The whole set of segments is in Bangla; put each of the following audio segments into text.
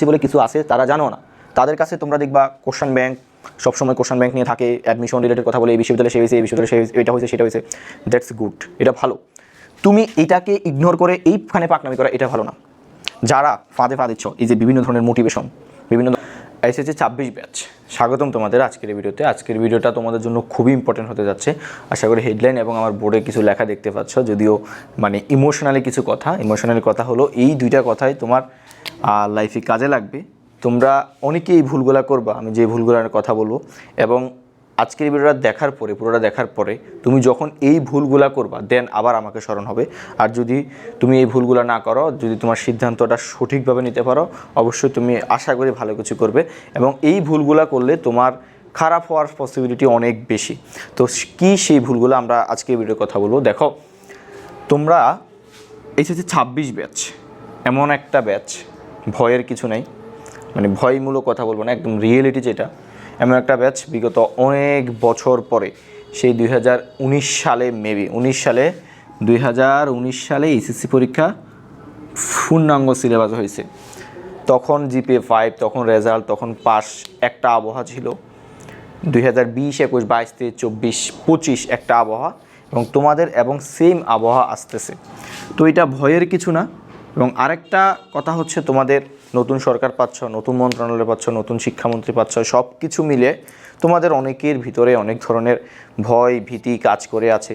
বলে কিছু আছে তারা জানো না, তাদের কাছে তোমরা দেখবা কোশ্চেন ব্যাংক, সবসময় কোশ্চেন ব্যাংক নিয়ে থাকে, অ্যাডমিশন রিলেটেড কথা বলে এই বিশ্ববিদ্যালয়ে সে হয়েছে, এই বিশ্ববিদ্যালয়ে সে এটা হয়েছে সেটা হয়েছে। দ্যাটস গুড, এটা ভালো। তুমি এটাকে ইগনোর করে এইখানে পাকনামি করা এটা ভালো না। যারা ফাঁদে দিচ্ছ, এই যে বিভিন্ন ধরনের মোটিভেশন, বিভিন্ন এসেছে 26 ব্যাচ, স্বাগতম তোমাদের আজকের এই ভিডিওতে। আজকের ভিডিওটা তোমাদের জন্য খুবই ইম্পর্টেন্ট হতে যাচ্ছে। আশা করি হেডলাইন এবং আমার বোর্ডে কিছু লেখা দেখতে পাচ্ছ, যদিও মানে ইমোশনালি কিছু কথা। ইমোশনালি কথা হলো এই দুইটা কথাই তোমার লাইফে কাজে লাগবে। তোমরা অনেকেই এই ভুলগুলো করবা, আমি যে ভুলগুলোর কথা বলবো, এবং আজকের ভিডিওটা দেখার পরে, পুরোটা দেখার পরে তুমি যখন এই ভুলগুলা করবা দেন আবার আমাকে স্মরণ হবে। আর যদি তুমি এই ভুলগুলো না করো, যদি তোমার সিদ্ধান্তটা সঠিকভাবে নিতে পারো, অবশ্যই তুমি আশা করি ভালো কিছু করবে। এবং এই ভুলগুলা করলে তোমার খারাপ হওয়ার পসিবিলিটি অনেক বেশি। তো কী সেই ভুলগুলো আমরা আজকে ভিডিওর কথা বলবো। দেখো, তোমরা এসেছে 26 ব্যাচ, এমন একটা ব্যাচ, ভয়ের কিছু নেই, মানে ভয়মূলক কথা বলবো না, একদম রিয়েলিটি যেটা, এমন একটা ব্যাচ বিগত অনেক বছর পরে, সেই 2019 সালে, মেবি 2019 সালে এসএসসি পরীক্ষা পূর্ণাঙ্গ সিলেবাস হয়েছে। তখন জিপিএ 5, তখন রেজাল্ট, তখন পাস, একটা আবহাওয়া ছিল। 2020, 21, 22, 23, 24, 25 একটা আবহাওয়া, এবং তোমাদের এবং সেম আবহাওয়া আসতেছে। তো এটা ভয়ের কিছু না। এবং আরেকটা কথা হচ্ছে, তোমাদের নতুন সরকার পাচ্ছ, নতুন মন্ত্রণালয় পাচ্ছ, নতুন শিক্ষামন্ত্রী পাচ্ছ, সব কিছু মিলে তোমাদের অনেকের ভিতরে অনেক ধরনের ভয় ভীতি কাজ করে আছে।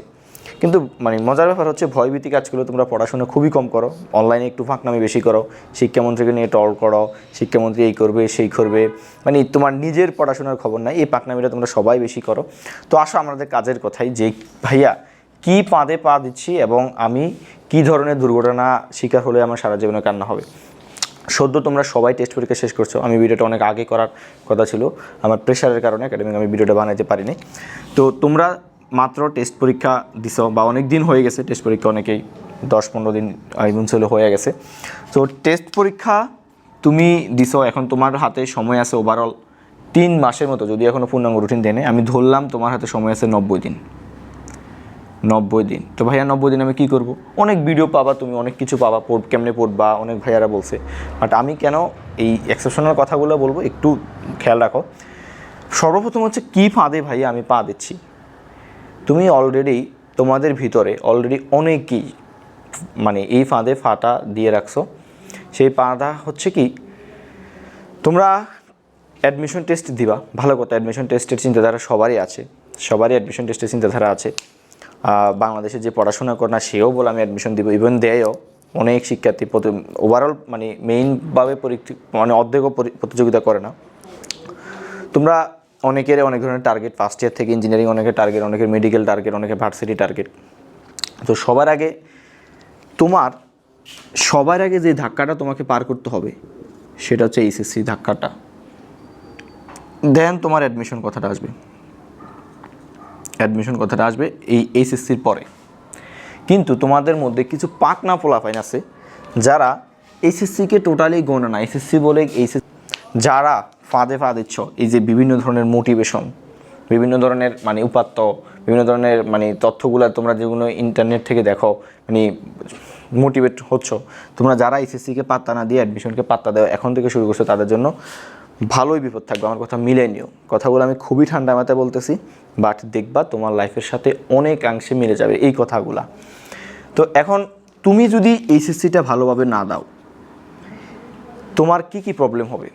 কিন্তু মানে মজার ব্যাপার হচ্ছে, ভয় ভীতি কাজ করলে তোমরা পড়াশোনা খুবই কম করো, অনলাইনে একটু ফাঁকনামি বেশি করো, শিক্ষামন্ত্রীকে নিয়ে টল করো, শিক্ষামন্ত্রী এই করবে সেই করবে, মানে তোমার নিজের পড়াশোনার খবর নাই, এই পাকনামিটা তোমরা সবাই বেশি করো। তো আসো আমাদের কাজের কথাই, যে ভাইয়া কী পাঁদে পা দিচ্ছি এবং আমি কী ধরনের দুর্ঘটনা শিকার হলে আমার সারা জীবনে কান্না হবে। সদ্য তোমরা সবাই টেস্ট পরীক্ষা শেষ করছো, আমি ভিডিওটা অনেক আগে করার কথা ছিল, আমার প্রেশারের কারণে একাডেমিক আমি ভিডিওটা বানাতে পারিনি। তো তোমরা মাত্র টেস্ট পরীক্ষা দিছো, বা অনেক দিন হয়ে গেছে টেস্ট পরীক্ষা, অনেকেই 10-15 দিন এমন ছিল হয়ে গেছে। তো টেস্ট পরীক্ষা তুমি দিছো, এখন তোমার হাতে সময় আছে ওভারঅল 3 মাসের মতো, যদি এখনও পূর্ণাঙ্গ রুটিন দেয়। আমি ধরলাম তোমার হাতে সময় আছে 90 দিন। 90 দিন। তো ভাইয়া 90 দিন আমি কী করবো? অনেক ভিডিও পাবা তুমি, অনেক কিছু পাবা, কেমনে পড়বা, অনেক ভাইয়ারা বলছে। বাট আমি কেন এই এক্সেপশনাল কথাগুলো বলবো, একটু খেয়াল রাখো। সর্বপ্রথম হচ্ছে, কী ফাঁদে ভাইয়া আমি পা দিচ্ছি। তুমি অলরেডি তোমাদের ভিতরে অলরেডি অনেকেই মানে এই ফাঁদে ফাটা দিয়ে রাখছো। সেই ফাঁদা হচ্ছে কি, তোমরা অ্যাডমিশন টেস্ট দিবা, ভালো কথা, অ্যাডমিশন টেস্টের চিন্তাধারা সবারই আছে, সবারই অ্যাডমিশন টেস্টের চিন্তাধারা আছে। বাংলাদেশে যে পড়াশোনা করে না সেও বলে আমি অ্যাডমিশন দিব, ইভেন দেয়ও অনেক শিক্ষার্থী। ওভারঅল মানে মেইনভাবে মানে অর্ধেকও প্রতিযোগিতা করে না। তোমরা অনেকের অনেক ধরনের টার্গেট, ফার্স্ট ইয়ার থেকে ইঞ্জিনিয়ারিং অনেকের টার্গেট, অনেকের মেডিকেল টার্গেট, অনেকের ভার্সিটি টার্গেট। তো সবার আগে যে ধাক্কাটা তোমাকে পার করতে হবে সেটা হচ্ছে এইচএসসি ধাক্কাটা, দেন তোমার অ্যাডমিশন কথাটা আসবে এই এইচএসসির পরে। কিন্তু তোমাদের মধ্যে কিছু পাকনা পোলাপাইন আছে যারা এইচএসসিকে টোটালি গণে না, এইচএসসি বলে যারা ফাঁদে পা দিচ্ছ, এই যে বিভিন্ন ধরনের মোটিভেশন, বিভিন্ন ধরনের মানে উপাত্ত, বিভিন্ন ধরনের মানে তথ্যগুলো তোমরা যেগুলো ইন্টারনেট থেকে দেখো, মানে মোটিভেট হচ্ছ, তোমরা যারা এইচএসসিকে পাত্তা না দিয়ে অ্যাডমিশনকে পাত্তা দেওয়া এখন থেকে শুরু করছো, তাদের জন্য ভালোই বিপদ থাকবে। আমার কথা মিলে নিও, কথাগুলো আমি খুবই ঠান্ডা মাথায় বলতেছি, বাট দেখবা তোমার লাইফের সাথে অনেকাংশে মিলে যাবে এই কথাগুলা। তো এখন তুমি যদি এইচএসসিটা ভালোভাবে না দাও, তোমার কি প্রবলেম হবে?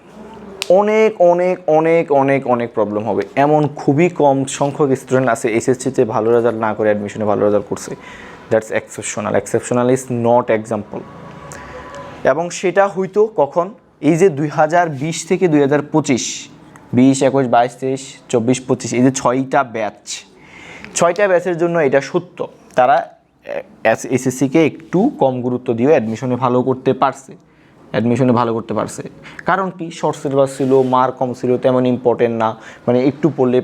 অনেক অনেক অনেক অনেক অনেক প্রবলেম হবে। এমন খুবই কম সংখ্যক স্টুডেন্ট আছে এইচএসসিতে ভালো রেজাল্ট না করে অ্যাডমিশনে ভালো রেজাল্ট করছে। That's exceptional is not example. এবং সেটা হয়তো কখন, এই যে 2020 থেকে 2025, 20, 21, 22, 23, 24, 25, এই যে 6টা ব্যাচের জন্য এটা সত্য, তারা এসএসসিকে একটু কম গুরুত্ব দিয়ে অ্যাডমিশনে ভালো করতে পারছে। কারণ কি, শর্ট সিলেবাস ছিল, মার্ক কম ছিল, তেমন ইম্পর্টেন্ট না, মানে একটু পড়লে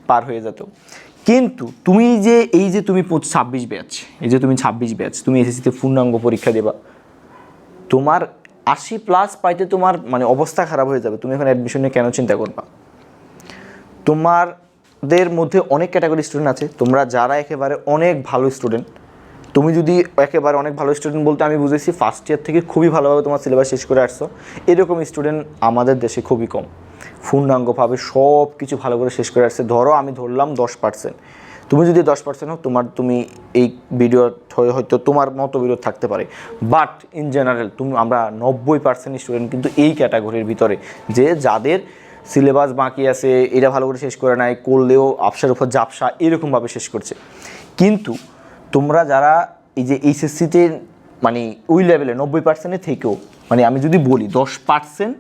পার হয়ে যেত। কিন্তু তুমি যে এই যে তুমি 26 ব্যাচ, তুমি এসএসসিতে পূর্ণাঙ্গ পরীক্ষা দেবা, তোমার 80+ পাইতে তোমার মানে অবস্থা খারাপ হয়ে যাবে। তুমি এখন অ্যাডমিশনে কেন চিন্তা করবা? তোমাদের মধ্যে অনেক ক্যাটাগরি স্টুডেন্ট আছে, তোমরা যারা একেবারে অনেক ভালো স্টুডেন্ট, তুমি যদি একেবারে অনেক ভালো স্টুডেন্ট বলতে আমি বুঝেছি ফার্স্ট ইয়ার থেকে খুবই ভালোভাবে তোমার সিলেবাস শেষ করে আসছো, এরকম স্টুডেন্ট আমাদের দেশে খুবই কম। পূর্ণাঙ্গভাবে সব কিছু ভালো করে শেষ করে আসছে। ধরো আমি ধরলাম 10%, তুমি যদি 10% হও তুমি এই ভিডিও হয়তো তোমার মতো ভিডিও থাকতে পারে, বাট ইন জেনারেল আমরা 90% স্টুডেন্ট কিন্তু এই ক্যাটাগরির ভিতরে, যে যাদের সিলেবাস বাকি আছে, এটা ভালো করে শেষ করে নাই, করলেও আপসার উপর জাপসা এরকমভাবে শেষ করছে। কিন্তু তোমরা যারা এই যে এইচএসসিতে মানে ওই লেভেলে 90%-এর থেকেও, মানে আমি যদি বলি 10%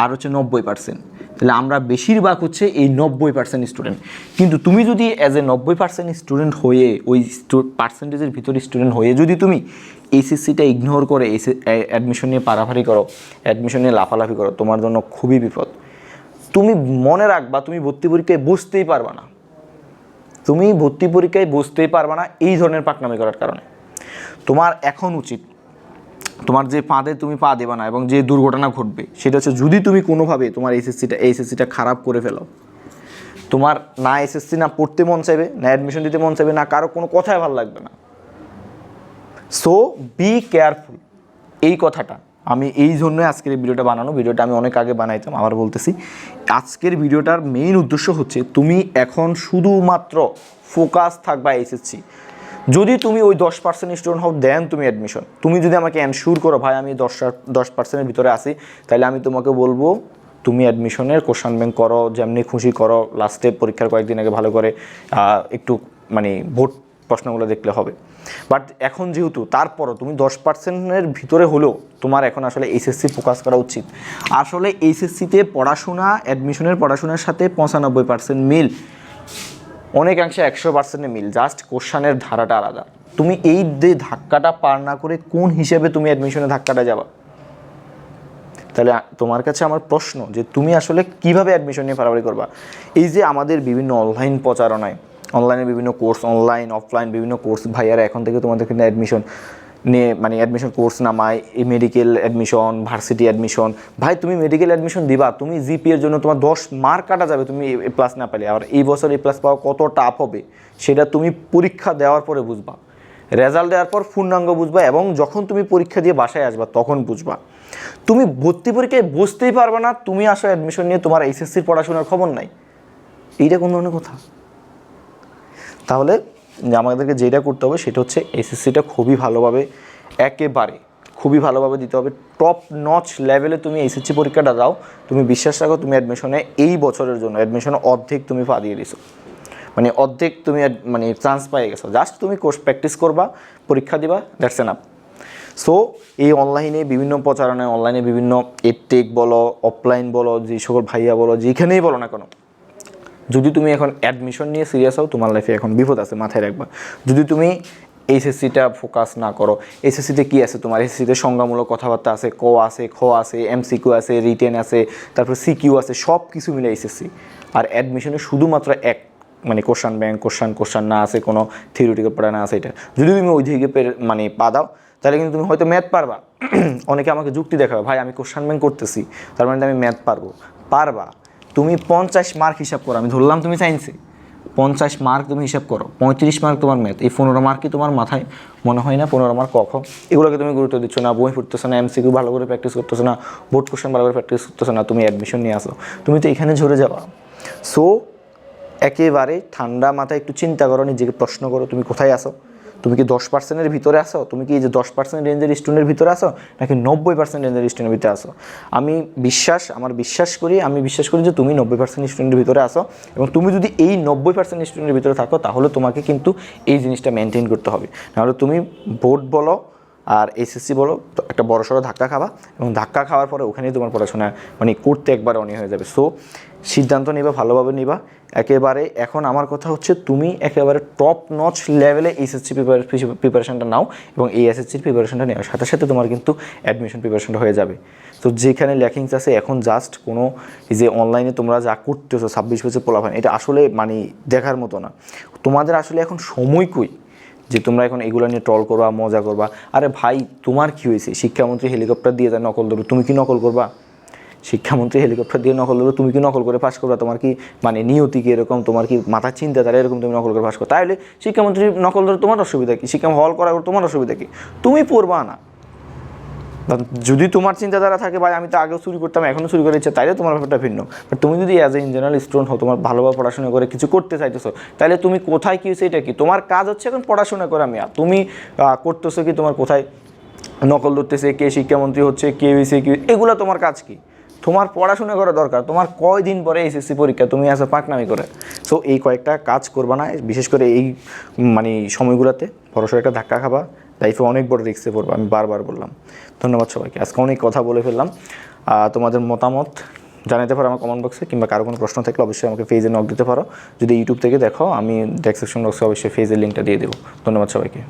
আর হচ্ছে 90%, তাহলে আমরা বেশিরভাগ হচ্ছে এই 90% স্টুডেন্ট। কিন্তু তুমি যদি অ্যাজ এ 90% স্টুডেন্ট হয়ে ওই পার্সেন্টেজের ভিতরে স্টুডেন্ট হয়ে যদি তুমি এইচএসসিটা ইগনোর করে অ্যাডমিশন নিয়ে পারাপারি করো, অ্যাডমিশন নিয়ে লাফালাফি করো, তোমার জন্য খুবই বিপদ। তুমি মনে রাখবা তুমি ভর্তি পরীক্ষায় বসতেই পারবা না, তুমি ভর্তি পরীক্ষায় বসতেই পারবা না এই ধরনের পাকনামি করার কারণে। তোমার এখন উচিত, তোমার যে ফাঁদে তুমি পা দেবা না এবং যে দুর্ঘটনা ঘটবে সেটা হচ্ছে যদি তুমি কোনোভাবে তোমার এইচএসসিটা খারাপ করে ফেলো, তোমার না এসএসসি না পড়তে মন চাইবে, না অ্যাডমিশন দিতে মন চাইবে, না কারো কোনো কথাই ভালো লাগবে না। সো বি কেয়ারফুল, এই কথাটা আমি এই জন্যই আজকের এই ভিডিওটা বানানো। ভিডিওটা আমি অনেক আগে বানাইতাম, আবার বলতেছি, আজকের ভিডিওটার মেইন উদ্দেশ্য হচ্ছে তুমি এখন শুধুমাত্র ফোকাস থাকবা এইচএসসি। যদি তুমি ওই 10% স্টুডেন্ট হও দেন তুমি অ্যাডমিশন, তুমি যদি আমাকে এনশিওর করো ভাই আমি 10%-এর ভিতরে আসি, তাহলে আমি তোমাকে বলবো তুমি অ্যাডমিশনের কোশ্চেন ব্যাংক করো, যেমনি খুশি করো, লাস্টে পরীক্ষার কয়েকদিন আগে ভালো করে একটু মানে ভোট প্রশ্নগুলো দেখলে হবে। বাট এখন যেহেতু তারপরও তুমি 10%-এর ভিতরে হলেও তোমার এখন আসলে এইচএসসি ফোকাস করা উচিত। আসলে এইচএসসিতে পড়াশোনা অ্যাডমিশনের পড়াশোনার সাথে 95% মিল, অনেকাংশে 100% মিল, জাস্ট কোশ্চেনের ধারাটা আলাদা। তুমি এই যে ধাক্কাটা পার না করে কোন হিসেবে তুমি অ্যাডমিশনের ধাক্কাটা যাবা? তাহলে তোমার কাছে আমার প্রশ্ন যে তুমি আসলে কিভাবে অ্যাডমিশন নিয়ে পারাপারি করবা? এই যে আমাদের বিভিন্ন অনলাইন প্রচারণায়, অনলাইনে বিভিন্ন কোর্স, অনলাইন অফলাইন বিভিন্ন কোর্স, ভাইয়ারা এখন থেকে তোমাদেরকে অ্যাডমিশন নিয়ে মানে অ্যাডমিশন কোর্স নামায়, এই মেডিকেল অ্যাডমিশন, ভার্সিটি অ্যাডমিশন। ভাই তুমি মেডিকেল অ্যাডমিশন দিবা, তুমি জিপিএর জন্য তোমার 10 মার্ক কাটা যাবে তুমি এ প্লাস না পেলে। আর এই বছর এ প্লাস পাওয়া কত টাফ হবে সেটা তুমি পরীক্ষা দেওয়ার পরে বুঝবা, রেজাল্ট দেওয়ার পর পূর্ণাঙ্গ বুঝবা, এবং যখন তুমি পরীক্ষা দিয়ে বাসায় আসবা তখন বুঝবা। তুমি ভর্তি পরীক্ষায় বসতেই পারবে না, তুমি আসো অ্যাডমিশন নিয়ে তোমার এইচএসসির পড়াশোনার খবর নাই, এইটা কোন ধরনের কথা? তাহলে আমাদেরকে যেটা করতে হবে সেটা হচ্ছে এসএসসিটা খুবই ভালোভাবে, একেবারে খুবই ভালোভাবে দিতে হবে। টপ নচ লেভেলে তুমি এসএসসি পরীক্ষাটা দাও, তুমি বিশ্বাস রাখো তুমি অ্যাডমিশনে এই বছরের জন্য অ্যাডমিশনে অর্ধেক তুমি পা দিয়ে দিছো, মানে অর্ধেক তুমি মানে চান্স পেয়ে গেছো। জাস্ট তুমি কোর্স প্র্যাকটিস করবা, পরীক্ষা দিবা, দ্যাটস এনাফ। সো এই অনলাইনে বিভিন্ন প্রচারণায়, অনলাইনে বিভিন্ন এডটেক বলো, অফলাইন বলো, যে সকল ভাইয়া বলো, যেখানেই বলো না কেন, যদি তুমি এখন অ্যাডমিশন নিয়ে সিরিয়াস হও তোমার লাইফে এখন বিপদ আছে, মাথায় রাখবা। যদি তুমি এইচএসসিটা ফোকাস না করো, এইচএসসিতে কী আছে তোমার? এইচএসসিতে সংজ্ঞামূলক কথাবার্তা আছে, ক আছে, খ আছে, এমসিকিউ আছে, রিটেন আছে, তারপর সিকিউ আছে, সব কিছু মিলে এইচএসসি। আর অ্যাডমিশনে শুধুমাত্র এক মানে কোশ্চান ব্যাংক, কোশ্চান না আছে, কোনো থিওরিটিক্যাল পড়া না আছে। এটা যদি তুমি ওই দিকে মানে পা দাও তাহলে কিন্তু তুমি হয়তো ম্যাথ পারবা। অনেকে আমাকে যুক্তি দেখাবে, ভাই আমি কোশ্চান ব্যাংক করতেছি তার মানে আমি ম্যাথ পারবা। তুমি 50 মার্ক হিসাব করো, আমি ধরলাম তুমি সায়েন্সে 50 মার্ক তুমি হিসাব করো, 35 মার্ক তোমার ম্যাথ, এই 15 মার্কই তোমার মাথায় মনে হয় না 15 মার্ক কখন? এগুলোকে তুমি গুরুত্ব দিচ্ছ না, বই পড়তেছো না, এমসিকিউ ভালো করে প্র্যাকটিস করতেছো না, বোর্ড কোশ্চেন ভালো করে প্র্যাকটিস করতেছো না, তুমি অ্যাডমিশন নিয়ে আসো, তুমি তো এখানে ঝরে যাবা। সো একেবারে ঠান্ডা মাথায় একটু চিন্তা করো, নিজেকে প্রশ্ন করো তুমি কোথায় আসো। তুমি কি 10%-এর ভিতরে আসো? তুমি কি এই যে 10% রেঞ্জের স্টুডেন্টের ভিতরে আসো, নাকি 90% রেঞ্জের স্টুডেন্টের ভিতরে আসো? আমি বিশ্বাস করি যে তুমি 90% স্টুডেন্টের ভিতরে আসো, এবং তুমি যদি এই 90% স্টুডেন্টের ভিতরে থাকো তাহলে তোমাকে কিন্তু এই জিনিসটা মেনটেন করতে হবে। নাহলে তুমি বোর্ড বলো আর এসএসসি বলো একটা বড়সড় ধাক্কা খাবা, এবং ধাক্কা খাওয়ার পরে ওখানেই তোমার পড়াশোনা মানে করতে একবার অনি হয়ে যাবে। সো সিদ্ধান্ত নিবা, ভালোভাবে নিবা একেবারে। এখন আমার কথা হচ্ছে তুমি একেবারে টপ নচ লেভেলে এইচএসসি প্রিপারেশনটা নাও, এবং এই এসএসসির প্রিপারেশনটা নেওয়ার সাথে সাথে তোমার কিন্তু অ্যাডমিশন প্রিপারেশনটা হয়ে যাবে। তো যেখানে ল্যাকিংস আছে এখন জাস্ট কোনো এই যে অনলাইনে তোমরা যা করতেছো 26 বছর পোলাপান, এটা আসলে মানে দেখার মতো না। তোমাদের আসলে এখন সময় কই যে তোমরা এখন এগুলো নিয়ে ট্রল করবা, মজা করবা? আরে ভাই তোমার কী হয়েছে? শিক্ষামন্ত্রী হেলিকপ্টার দিয়ে তার নকল ধরো, তুমি কি নকল করবা? শিক্ষামন্ত্রী হেলিকপ্টার দিয়ে নকল ধরবে, তুমি কি নকল করে পাস করবে? তোমার কি মানে নিয়তি কি এরকম? তোমার কি মাথার চিন্তাধারা এরকম তুমি নকল করে পাস করো? তাহলে শিক্ষামন্ত্রী নকল ধরে তোমার অসুবিধা কি? শিক্ষা হল করা তোমার অসুবিধা কি? তুমি পড়বা না। যদি তোমার চিন্তাধারা থাকে ভাই আমি তো আগেও চুরি করতাম এখনও চুরি করে ইচ্ছে, তাইলে তোমার ব্যাপারটা ভিন্ন। বাট তুমি যদি as a in general student হও, তোমার ভালোভাবে পড়াশোনা করে কিছু করতে চাইতেছো, তাহলে তুমি কোথায় কী হচ্ছে এটা কি? তোমার কাজ হচ্ছে এখন পড়াশোনা করা। আমি তুমি করতেছো কি? তোমার কোথায় নকল ধরতেছে, কে শিক্ষামন্ত্রী হচ্ছে, কে হয়েছে, কি, এগুলো তোমার কাজ কি? তোমার পড়াশোনা করা দরকার। তোমার কয়দিন পরে এসএসসি পরীক্ষা, তুমি আসো পাকনামি করে। সো এই কয়েকটা কাজ করবা না, বিশেষ করে এই মানে সময়গুলোতে বড়সড় একটা ধাক্কা খাবা, লাইফে অনেক বড় রিস্কে পড়বো, আমি বারবার বললাম। ধন্যবাদ সবাইকে, আজকে অনেক কথা বলে ফেললাম। তোমাদের মতামত জানাতে পারো আমার কমেন্ট বক্সে, কিংবা কারো কোনো প্রশ্ন থাকলে অবশ্যই আমাকে পেজে নক দিতে পারো। যদি ইউটিউব থেকে দেখো, আমি ডেসক্রিপশন বক্সে অবশ্যই পেজের লিঙ্কটা দিয়ে দেবো। ধন্যবাদ সবাইকে।